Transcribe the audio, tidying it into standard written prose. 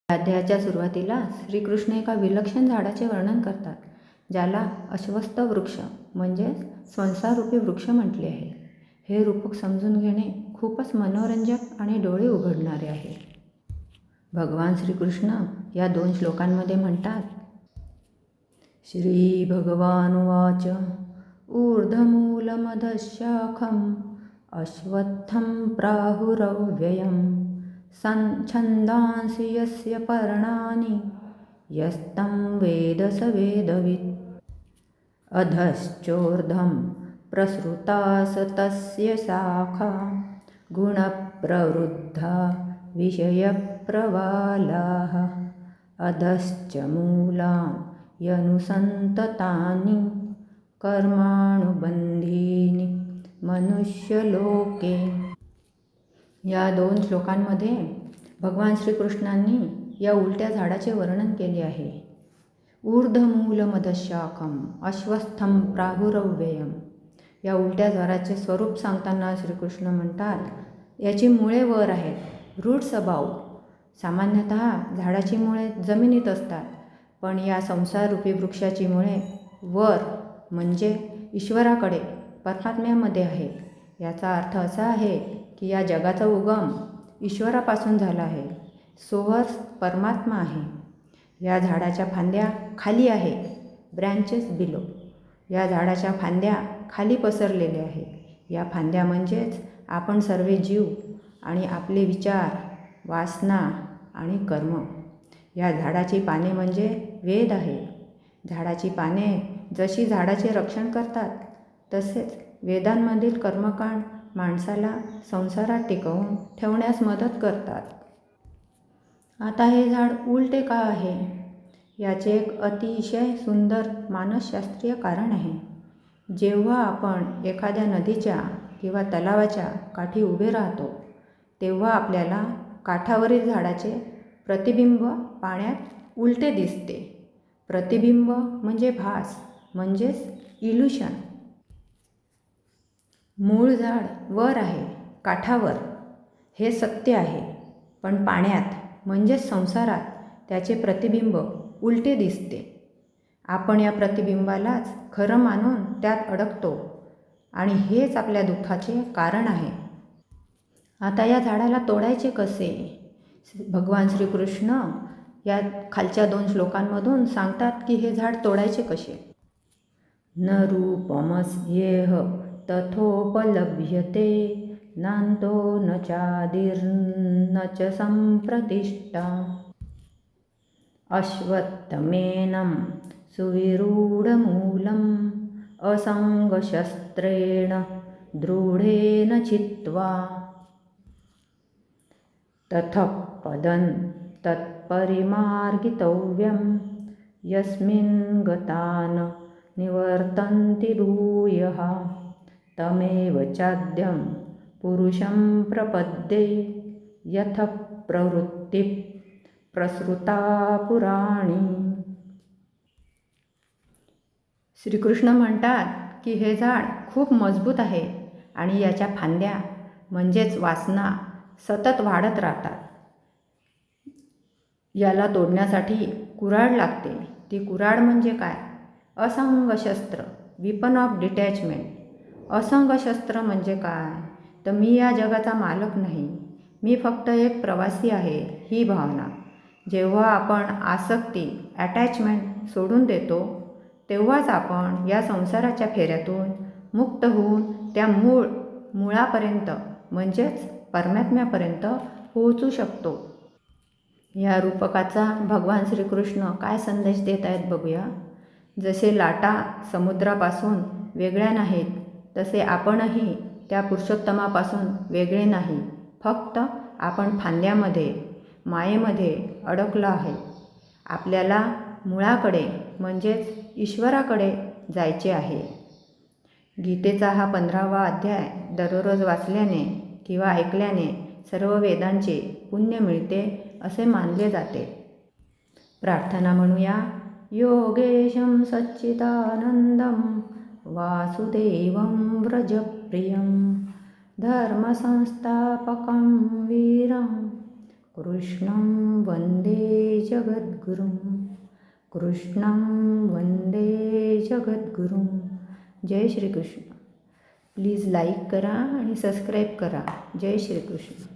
अध्यायाच्या सुरुवातीला श्रीकृष्ण एका विलक्षण झाडाचे वर्णन करतात, ज्याला अश्वत्थ वृक्ष म्हणजे संसाररूपी वृक्ष म्हटले आहे. हे रूपक समजून घेणे खूपच मनोरंजक आणि डोळे उघडणारे आहे. भगवान श्रीकृष्ण या 2 श्लोकांमध्ये म्हणतात, श्री भगवानुवाच ऊर्ध्वमूलमधःशाखम् अश्वत्थं प्राहुरव्ययम् छन्दांसि यस्य पर्णानि यस्तं वेद स वेदवित् अधश्चोर्ध्वं प्रसृतास तस्य शाखा गुणप्रवृद्धा विषयप्रवालाः अधश्च मूलानि यनुसन्ततानि कर्मानुबन्धीनि मनुष्यलोके. या 2 श्लोकांमध्ये भगवान श्रीकृष्णांनी या उलट्या झाडाचे वर्णन केले आहे. ऊर्ध्वमूलमधःशाखम् अश्वत्थं प्राहुरव्ययम्. या उलट्या झाडाचे स्वरूप सांगताना श्रीकृष्ण म्हणतात, याची मुळे वर आहेत, रूढ स्वभाव. सामान्यतः झाडाची मुळे जमिनीत असतात, पण या संसाररूपी वृक्षाची मुळे वर म्हणजे ईश्वराकडे परमात्म्यामध्ये आहे. याचा अर्थ असा आहे की या जगाचा उगम ईश्वरापासून झाला आहे. सोर्स परमात्मा आहे. या झाडाच्या फांद्या खाली आहे, ब्रँचेस बिलो. या झाडाच्या फांद्या खाली पसरलेल्या आहे. या फांद्या म्हणजेच आपण सर्व जीव आणि आपले विचार, वासना आणि कर्म. या झाडाची पाने म्हणजे वेद आहे. झाडाची पाने जशी झाडाचे रक्षण करतात, तसेच वेदांमधील कर्मकांड माणसाला संसारात टिकवून ठेवण्यास मदत करतात. आता हे झाड उलटे का आहे? याचे एक अतिशय सुंदर मानसशास्त्रीय कारण आहे. जेव्हा आपण एखाद्या नदीच्या किंवा तलावाच्या काठी उभे राहतो, तेव्हा आपल्याला काठावरील झाडाचे प्रतिबिंब पाण्यात उलटे दिसते. प्रतिबिंब म्हणजे भास, म्हणजेच इल्युशन. मूळ झाड वर आहे, काठावर, हे सत्य आहे. पण पाण्यात म्हणजेच संसारात त्याचे प्रतिबिंब उलटे दिसते. आपण या प्रतिबिंबालाच खरं मानून त्यात अडकतो आणि हेच आपल्या दुःखाचे कारण आहे. आता या झाडाला तोडायचे कसे? भगवान श्रीकृष्ण या खालच्या 2 श्लोकांमधून सांगतात की हे झाड तोडायचे कसे. न रूपमस्येह तथोपलभ्यते नान्तो न चादिर्न च सम्प्रतिष्ठा अश्वत्थमेनं सुविरूढमूलम् असङ्गशस्त्रेण दृढेन चित्वा ततः पदं तत्परिमार्गितव्यं यस्मिन् गता न निवर्तन्ति भूयः तमेव चाद्यं पुरुषं प्रपद्ये यतः प्रवृत्ति प्रसृता पुराणी. श्रीकृष्ण म्हणतात की हे झाड खूप मजबूत आहे आणि याच्या फांद्या म्हणजेच वासना सतत वाढत राहतात. याला तोडण्यासाठी कुऱ्हाड लागते. ती कुऱ्हाड म्हणजे काय? असंग शस्त्र, विपन ऑफ डिटॅचमेंट. असंग शस्त्र म्हणजे काय? तर मी या जगाचा मालक नाही, मी फक्त एक प्रवासी आहे, ही भावना. जेव्हा आपण आसक्ती, अटॅचमेंट सोडून देतो, तेव्हाच आपण या संसाराच्या फेऱ्यातून मुक्त होऊन त्या मुळापर्यंत म्हणजेच परमात्म्यापर्यंत पोहोचू शकतो. या रूपकाचा भगवान श्रीकृष्ण काय संदेश देत आहेत बघूया. जसे लाटा समुद्रापासून वेगळ्या नाहीत, तसे आपणही त्या पुरुषोत्तमापासून वेगळे नाही. फक्त आपण फांद्यामध्ये, मायेमध्ये अडकलो आहे. आपल्याला मुळाकडे म्हणजेच ईश्वराकडे जायचे आहे. गीतेचा हा 15वा अध्याय दररोज वाचल्याने किंवा ऐकल्याने सर्व वेदांचे पुण्य मिळते असे मानले जाते. प्रार्थना म्हणूया. योगेशं सच्चिदानंदं वासुदेवं व्रजप्रियं धर्मसंस्थापकं वीरं कृष्णं वन्दे जगद्गुरुं कृष्णं वंदे जगद्गुरुं. जय श्रीकृष्ण. प्लीज लाईक करा आणि सबस्क्राईब करा. जय श्रीकृष्ण.